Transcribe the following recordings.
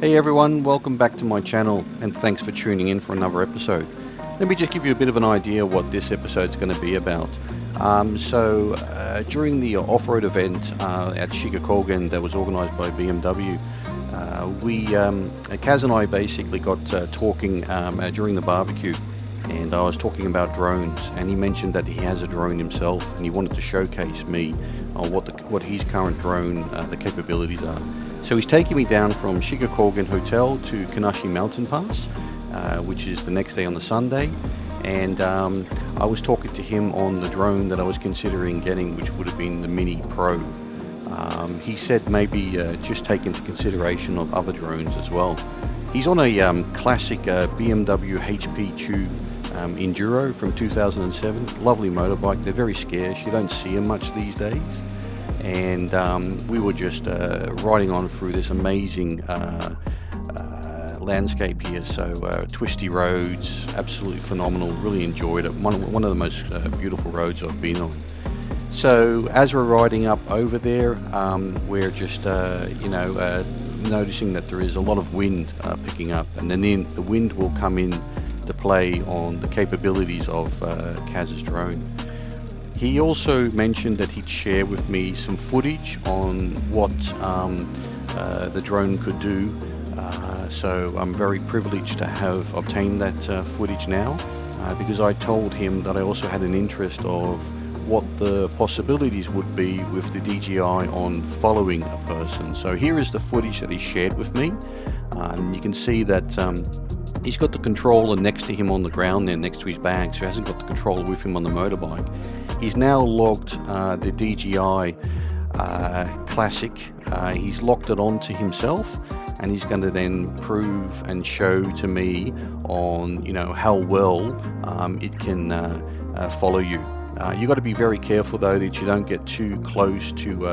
Hey everyone, welcome back to my channel and thanks for tuning in for another episode. Let me just give you a bit of an idea what this episode is going to be about. During the off-road event at Shiga Kogen that was organised by BMW, Kaz and I basically got talking during the barbecue, and I was talking about drones, and he mentioned that he has a drone himself and he wanted to showcase me on what his current drone, the capabilities are. So he's taking me down from Shiga Kogen Hotel to Kenashi Mountain Pass, which is the next day on the Sunday, and I was talking to him on the drone that I was considering getting, which would have been the Mini Pro. He said maybe just take into consideration of other drones as well. He's on a classic BMW HP2 Enduro from 2007, lovely motorbike. They're very scarce, you don't see them much these days. And we were just riding on through this amazing landscape here, so twisty roads, absolutely phenomenal, really enjoyed it. One of the most beautiful roads I've been on. So as we're riding up over there, we're just noticing that there is a lot of wind picking up, and then the wind will come in to play on the capabilities of Kaz's drone. He also mentioned that he'd share with me some footage on what the drone could do. So I'm very privileged to have obtained that footage now, because I told him that I also had an interest of what the possibilities would be with the DJI on following a person. So here is the footage that he shared with me. You can see that he's got the controller next to him on the ground there, next to his bag, so he hasn't got the controller with him on the motorbike. He's now logged the DJI Classic. He's locked it onto himself, and he's going to then prove and show to me on how well it can follow you. You got to be very careful though that you don't get too close to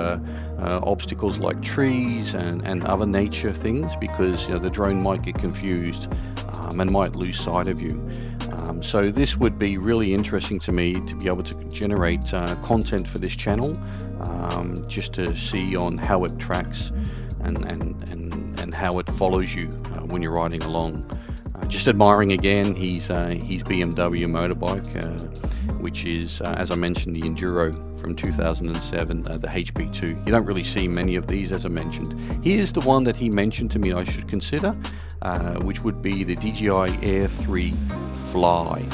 obstacles like trees and other nature things, because the drone might get confused and might lose sight of you. So this would be really interesting to me to be able to generate content for this channel, just to see on how it tracks and how it follows you when you're riding along. Just admiring again his BMW motorbike, which is, as I mentioned, the Enduro from 2007, the HP2. You don't really see many of these, as I mentioned. Here's the one that he mentioned to me I should consider, which would be the DJI Air 3 Fly.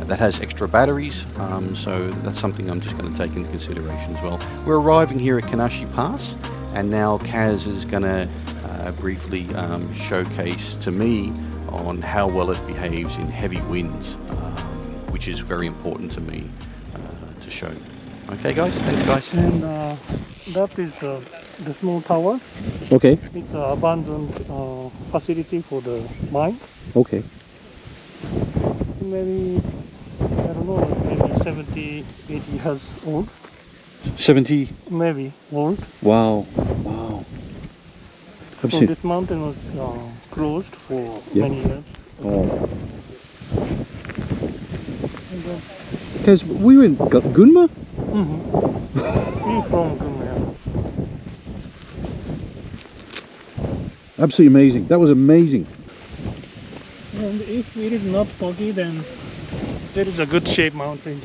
That has extra batteries, so that's something I'm just going to take into consideration as well. We're arriving here at Kenashi Pass, and now Kaz is going to briefly showcase to me on how well it behaves in heavy winds, which is very important to me to show. Okay guys, thanks guys. And that is the small tower. Okay. It's an abandoned facility for the mine. Okay. Maybe, I don't know, maybe 70, 80 years old. 70? Maybe old. Wow. Wow. So this mountain was closed for many years. Oh. Because we were in Gunma? Mm-hmm. We're from Gunma. Absolutely amazing. That was amazing. And if it is not foggy, then there is a good shape mountain.